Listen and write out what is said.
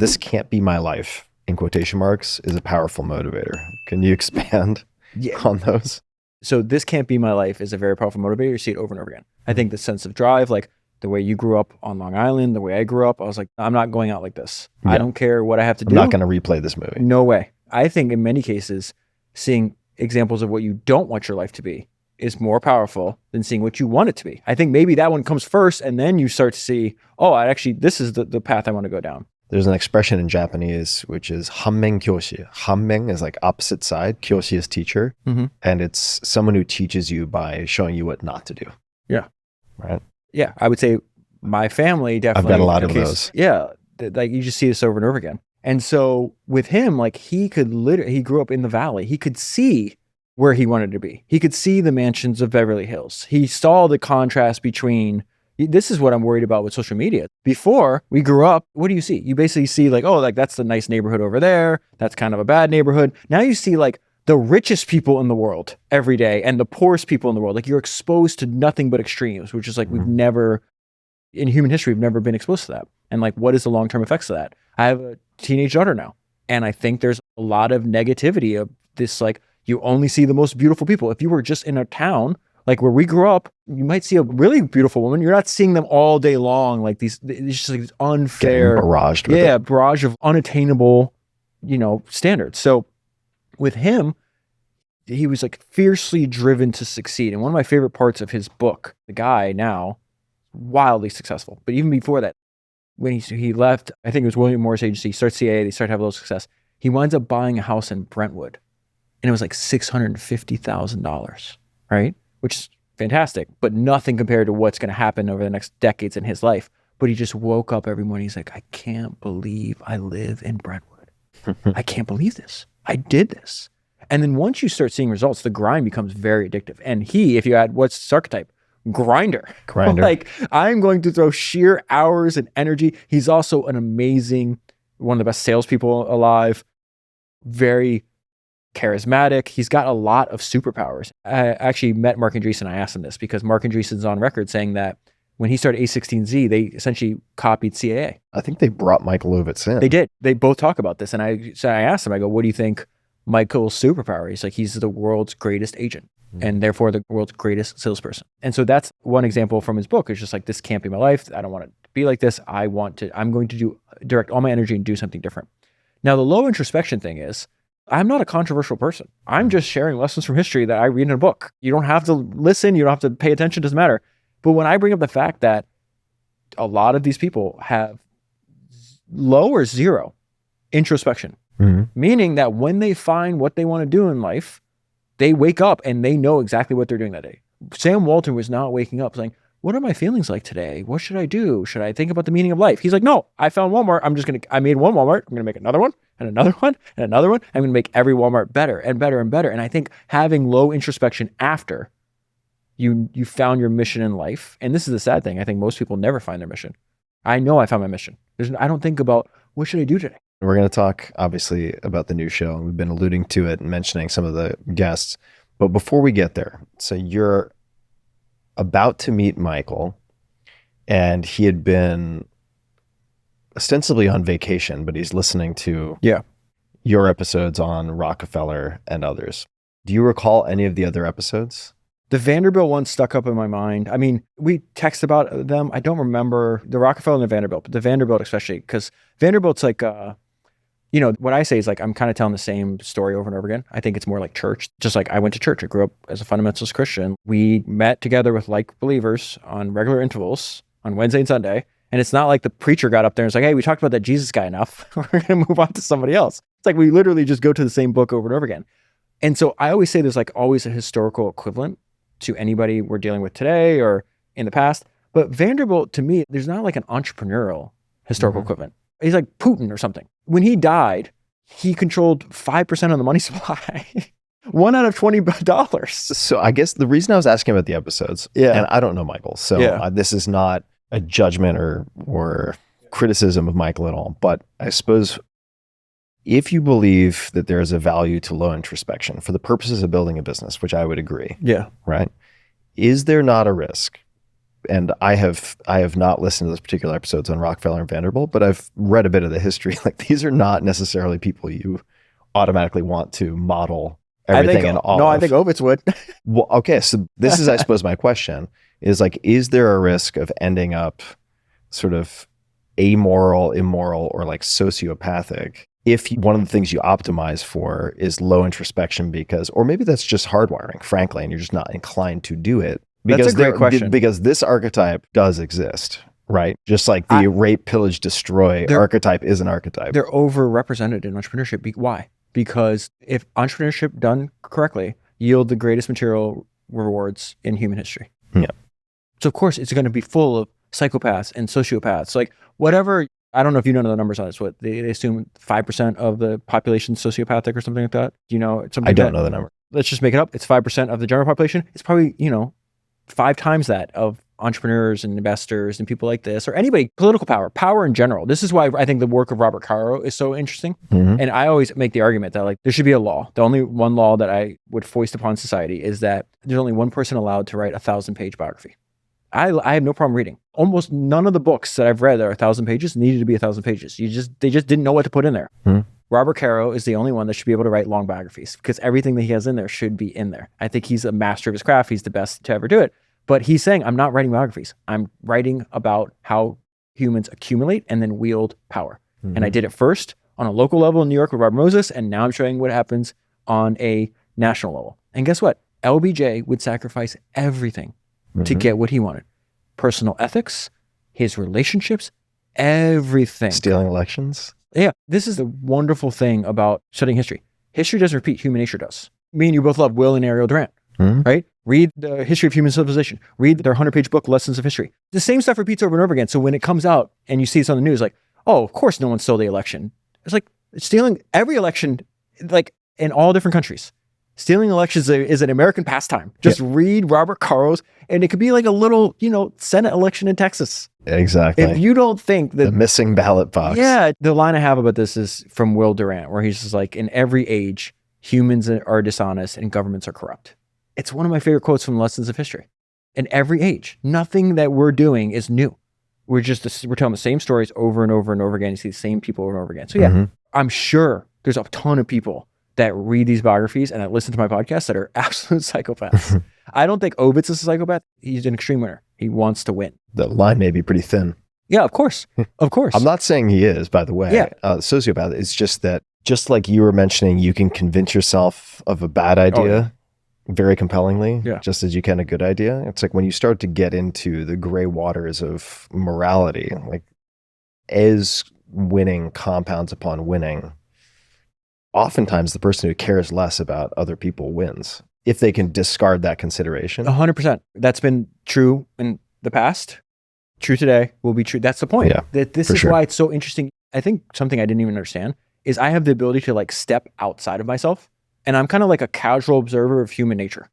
this can't be my life, in quotation marks, is a powerful motivator. Can you expand on those? So this can't be my life is a very powerful motivator. You see it over and over again. I think the sense of drive, like the way you grew up on Long Island, the way I grew up, I was like, I'm not going out like this. I don't care what I have to do. I'm not going to replay this movie. No way. I think in many cases, seeing examples of what you don't want your life to be is more powerful than seeing what you want it to be. I think maybe that one comes first, and then you start to see, this is the path I want to go down. There's an expression in Japanese, which is hammen kyoshi. Hammen is like opposite side. Kyoshi is teacher. And it's someone who teaches you by showing you what not to do. Yeah. Right? Yeah. I would say my family definitely. I've got a lot of those. Yeah. Like you just see this over and over again. And so with him, like he grew up in the valley. He could see where he wanted to be. He could see the mansions of Beverly Hills. He saw the contrast between, this is what I'm worried about with social media. Before we grew up, what do you see? You basically see like, oh, like that's the nice neighborhood over there. That's kind of a bad neighborhood. Now you see like the richest people in the world every day and the poorest people in the world. Like you're exposed to nothing but extremes, which is like we've never, in human history, we've never been exposed to that. And like, what is the long-term effects of that? I have a teenage daughter now. And I think there's a lot of negativity of this, like you only see the most beautiful people. If you were just in a town, like where we grew up, you might see a really beautiful woman. You're not seeing them all day long. Like it's just like this unfair, barraged with it. Barrage of unattainable, standards. So with him, he was like fiercely driven to succeed. And one of my favorite parts of his book, the guy now wildly successful, but even before that, when he left, I think it was William Morris Agency, he starts CAA, they start to have a little success. He winds up buying a house in Brentwood, and it was like $650,000, right? Which is fantastic, but nothing compared to what's going to happen over the next decades in his life. But he just woke up every morning. He's like, I can't believe I live in Brentwood. I can't believe this. I did this. And then once you start seeing results, the grind becomes very addictive. And if you add, what's his archetype? Grinder. Like I'm going to throw sheer hours and energy. He's also an amazing, one of the best salespeople alive, very charismatic. He's got a lot of superpowers. I actually met Mark Andreessen. I asked him this because Mark Andreessen's on record saying that when he started A16Z, they essentially copied CAA. I think they brought Michael Ovitz in. They did. They both talk about this. And I asked him, I go, what do you think Michael's superpower? He's like, he's the world's greatest agent. And therefore the world's greatest salesperson. And so that's one example from his book. It's just like, this can't be my life. I don't want it to be like this. I'm going to direct all my energy and do something different. Now, the low introspection thing is, I'm not a controversial person. I'm just sharing lessons from history that I read in a book. You don't have to listen. You don't have to pay attention. It doesn't matter. But when I bring up the fact that a lot of these people have low or zero introspection, meaning that when they find what they want to do in life, they wake up and they know exactly what they're doing that day. Sam Walton was not waking up saying, what are my feelings like today? What should I do? Should I think about the meaning of life? He's like, no, I found Walmart. I made one Walmart. I'm going to make another one and another one and another one. I'm going to make every Walmart better and better and better. And I think having low introspection after you found your mission in life, and this is the sad thing, I think most people never find their mission. I know I found my mission. I don't think about what should I do today? We're going to talk, obviously, about the new show, and we've been alluding to it and mentioning some of the guests. But before we get there, so you're about to meet Michael, and he had been ostensibly on vacation, but he's listening to your episodes on Rockefeller and others. Do you recall any of the other episodes? The Vanderbilt one stuck up in my mind. I mean, we text about them. I don't remember the Rockefeller and the Vanderbilt, but the Vanderbilt especially, because Vanderbilt's like, what I say is like, I'm kind of telling the same story over and over again. I think it's more like church. Just like I went to church. I grew up as a fundamentalist Christian. We met together with like believers on regular intervals on Wednesday and Sunday. And it's not like the preacher got up there and was like, hey, we talked about that Jesus guy enough. We're going to move on to somebody else. It's like we literally just go to the same book over and over again. And so I always say there's like always a historical equivalent to anybody we're dealing with today or in the past. But Vanderbilt, to me, there's not like an entrepreneurial historical equivalent. He's like Putin or something. When he died, he controlled 5% of the money supply. $1 out of $20. So I guess the reason I was asking about the episodes, and I don't know Michael, so this is not a judgment or criticism of Michael at all. But I suppose if you believe that there is a value to low introspection for the purposes of building a business, which I would agree. Yeah. Right. Is there not a risk and I have not listened to those particular episodes on Rockefeller and Vanderbilt, but I've read a bit of the history. Like, these are not necessarily people you automatically want to model everything and all. No, of. I think Ovitz would. Well, okay, so this is, I suppose, my question is like, is there a risk of ending up sort of amoral, immoral, or like sociopathic if one of the things you optimize for is low introspection or maybe that's just hardwiring, frankly, and you're just not inclined to do it? Because That's a great question. Because this archetype does exist, right? Just like the rape, pillage, destroy archetype is an archetype. They're overrepresented in entrepreneurship. Why? Because if entrepreneurship done correctly yield the greatest material rewards in human history. Yeah. So of course it's going to be full of psychopaths and sociopaths, like whatever. I don't know if you know the numbers on this. What they assume 5% of the population is sociopathic or something like that. Do you know something? I don't know the number. Let's just make it up. It's 5% of the general population. It's probably 5 times that of entrepreneurs and investors and people like this, or anybody, political power in general. This is why I think the work of Robert Caro is so interesting. Mm-hmm. And I always make the argument that like there should be a law. The only one law that I would foist upon society is that there's only one person allowed to write a 1,000-page biography. I have no problem reading. Almost none of the books that I've read that are 1,000 pages needed to be 1,000 pages. They just didn't know what to put in there. Mm-hmm. Robert Caro is the only one that should be able to write long biographies because everything that he has in there should be in there. I think he's a master of his craft. He's the best to ever do it. But he's saying, I'm not writing biographies. I'm writing about how humans accumulate and then wield power. Mm-hmm. And I did it first on a local level in New York with Robert Moses. And now I'm showing what happens on a national level. And guess what? LBJ would sacrifice everything to get what he wanted. Personal ethics, his relationships, everything. Stealing elections. Yeah. This is the wonderful thing about studying history. History doesn't repeat, human nature does. Me and you both love Will and Ariel Durant, right? Read the history of human civilization. Read their 100-page book, Lessons of History. The same stuff repeats over and over again. So when it comes out and you see this on the news, like, oh, of course no one stole the election. It's like stealing every election, like in all different countries. Stealing elections is an American pastime. Just read Robert Caro's, and it could be like a little, Senate election in Texas. Exactly. If you don't think that the missing ballot box. Yeah. The line I have about this is from Will Durant, where he's just like, in every age, humans are dishonest and governments are corrupt. It's one of my favorite quotes from Lessons of History. In every age, nothing that we're doing is new. We're telling the same stories over and over and over again. You see the same people over and over again. So yeah, I'm sure there's a ton of people that read these biographies and that listen to my podcast that are absolute psychopaths. I don't think Ovitz is a psychopath. He's an extreme winner. He wants to win. The line may be pretty thin. Yeah, of course. Of course. I'm not saying he is, by the way. Yeah. Sociopath. It's just that, just like you were mentioning, you can convince yourself of a bad idea very compellingly, just as you can a good idea. It's like when you start to get into the gray waters of morality, like as winning compounds upon winning, oftentimes the person who cares less about other people wins if they can discard that consideration. 100%. That's been true in the past, true today, will be true. That's the point. Yeah, this is why it's so interesting. I think something I didn't even understand is I have the ability to like step outside of myself, and I'm kind of like a casual observer of human nature.